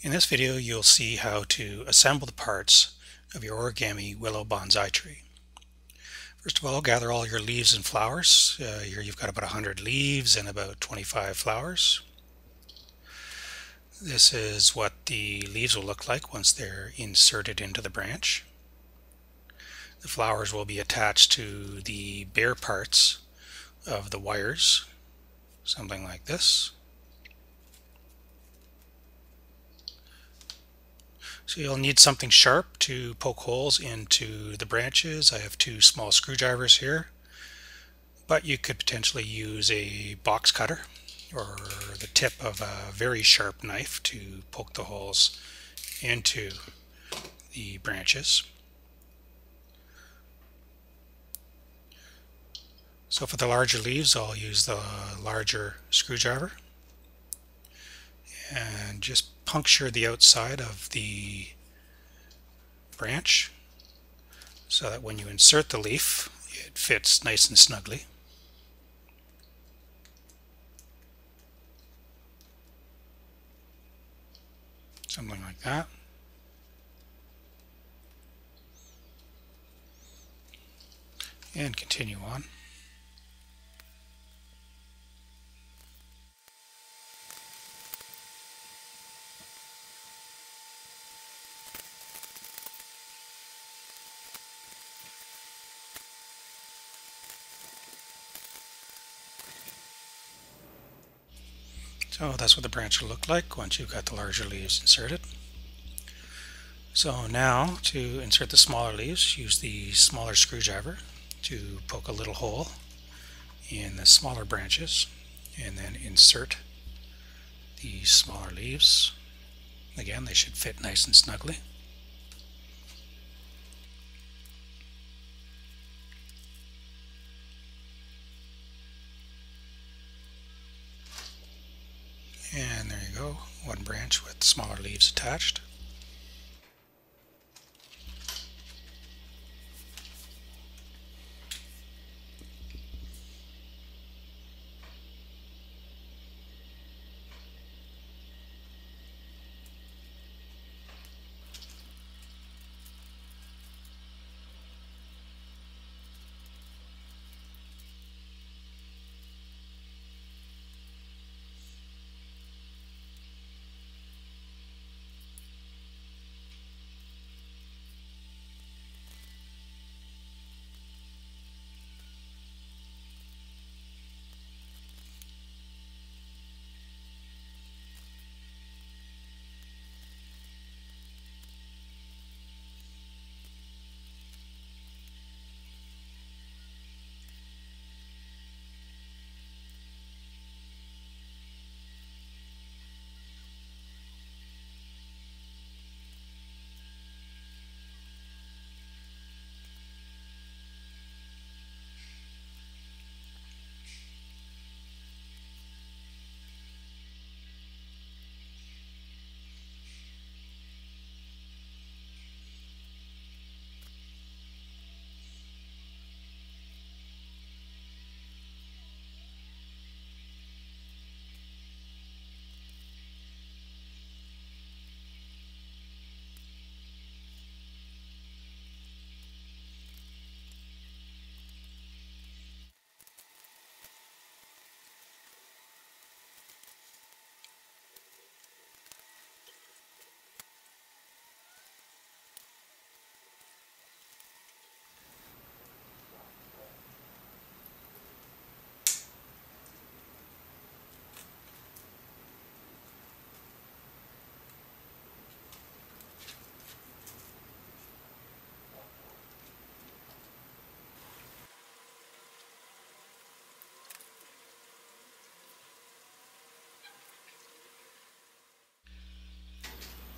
In this video, you'll see how to assemble the parts of your Origami Willow bonsai tree. First of all, gather all your leaves and flowers. Here you've got about 100 leaves and about 25 flowers. This is what the leaves will look like once they're inserted into the branch. The flowers will be attached to the bare parts of the wires, something like this. So you'll need something sharp to poke holes into the branches. I have two small screwdrivers here, but you could potentially use a box cutter or the tip of a very sharp knife to poke the holes into the branches. So for the larger leaves, I'll use the larger screwdriver and just puncture the outside of the branch so that when you insert the leaf, it fits nice and snugly. Something like that. And continue on. So that's what the branch will look like once you've got the larger leaves inserted. So now to insert the smaller leaves, use the smaller screwdriver to poke a little hole in the smaller branches and then insert the smaller leaves. Again, they should fit nice and snugly. And there you go, one branch with smaller leaves attached.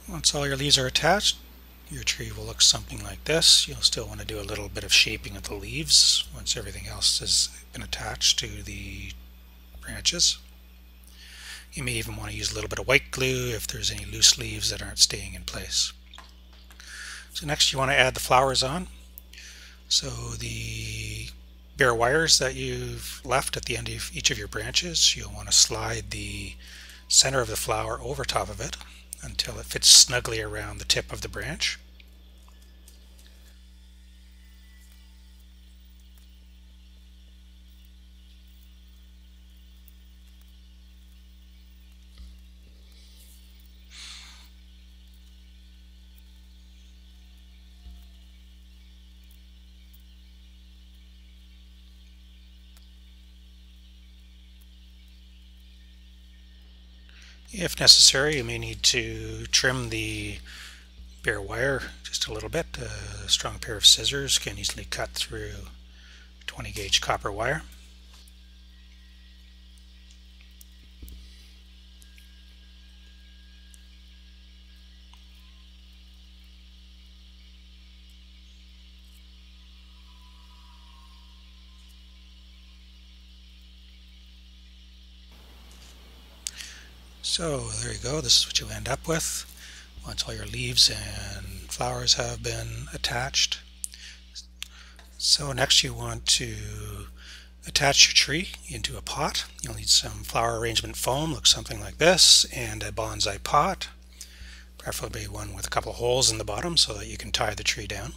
Once all your leaves are attached, your tree will look something like this. You'll still want to do a little bit of shaping of the leaves once everything else has been attached to the branches. You may even want to use a little bit of white glue if there's any loose leaves that aren't staying in place. So next you want to add the flowers on. So the bare wires that you've left at the end of each of your branches, you'll want to slide the center of the flower over top of it until it fits snugly around the tip of the branch. If necessary, you may need to trim the bare wire just a little bit. A strong pair of scissors can easily cut through 20 gauge copper wire. So there you go, this is what you end up with once all your leaves and flowers have been attached. So next you want to attach your tree into a pot. You'll need some flower arrangement foam, looks something like this, and a bonsai pot, preferably one with a couple of holes in the bottom so that you can tie the tree down.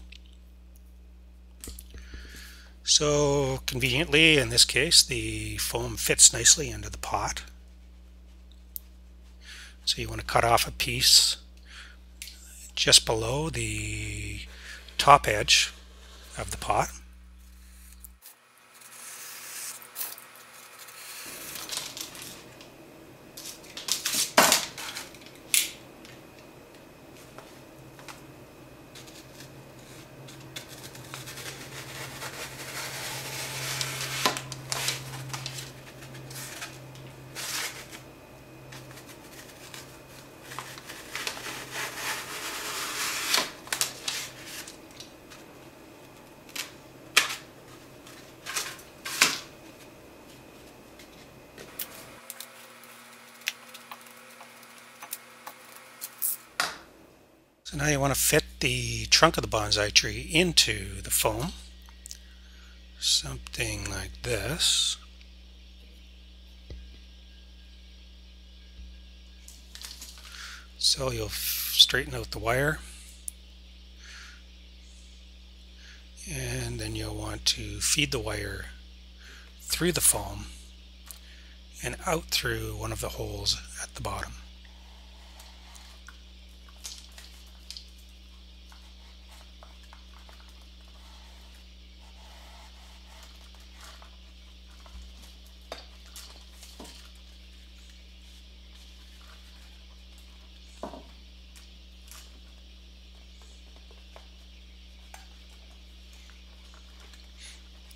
So conveniently, in this case, the foam fits nicely into the pot. So you want to cut off a piece just below the top edge of the pot. So now you want to fit the trunk of the bonsai tree into the foam, something like this. So you'll straighten out the wire, and then you'll want to feed the wire through the foam and out through one of the holes at the bottom.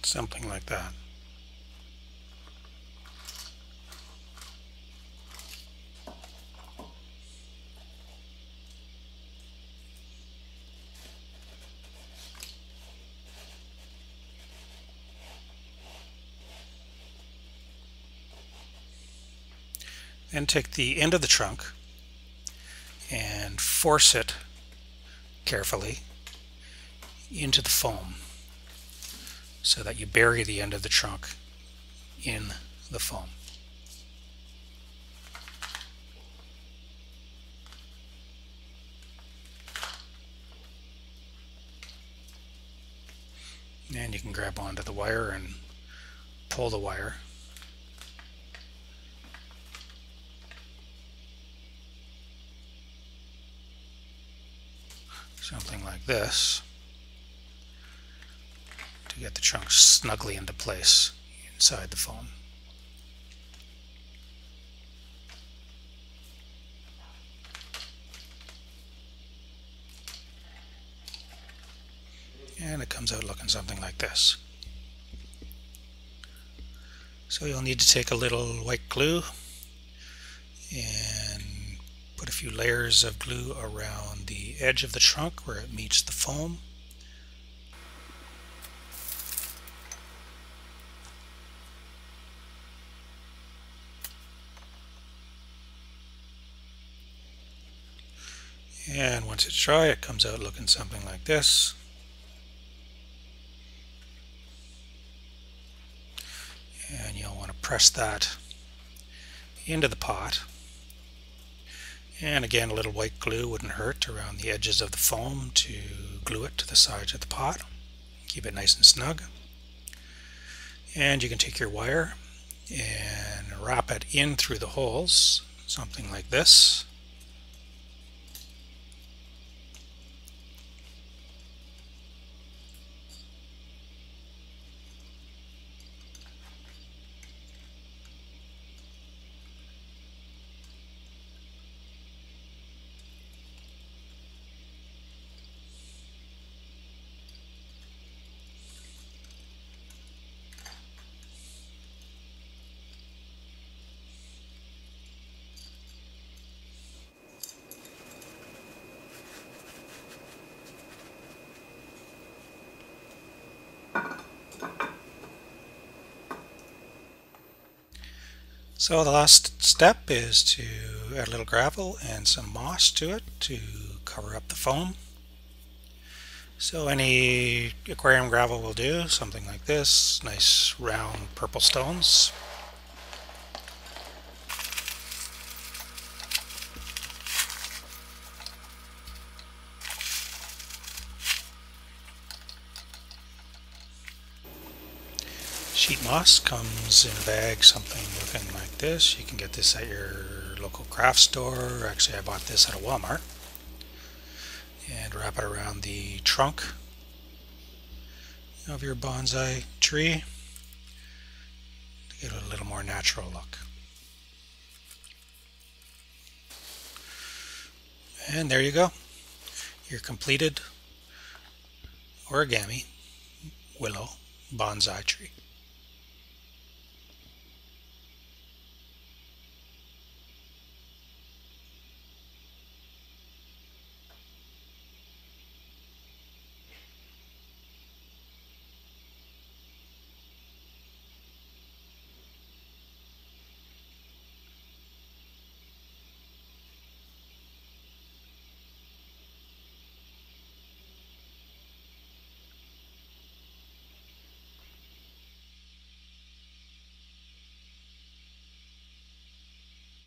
Something like that. Then take the end of the trunk and force it carefully into the foam so that you bury the end of the trunk in the foam. And you can grab onto the wire and pull the wire. Something like this, to get the trunk snugly into place inside the foam. And it comes out looking something like this. So you'll need to take a little white glue and put a few layers of glue around the edge of the trunk where it meets the foam. And once it's dry, it comes out looking something like this. And you'll want to press that into the pot And again, a little white glue wouldn't hurt around the edges of the foam to glue it to the sides of the pot. Keep it nice and snug. And you can take your wire and wrap it in through the holes, something like this. So the last step is to add a little gravel and some moss to it to cover up the foam. So any aquarium gravel will do, something like this, nice round purple stones. Sheet moss comes in a bag, something looking like this. You can get this at your local craft store. Actually, I bought this at a Walmart. And wrap it around the trunk of your bonsai tree to get a little more natural look. And there you go, your completed origami willow bonsai tree.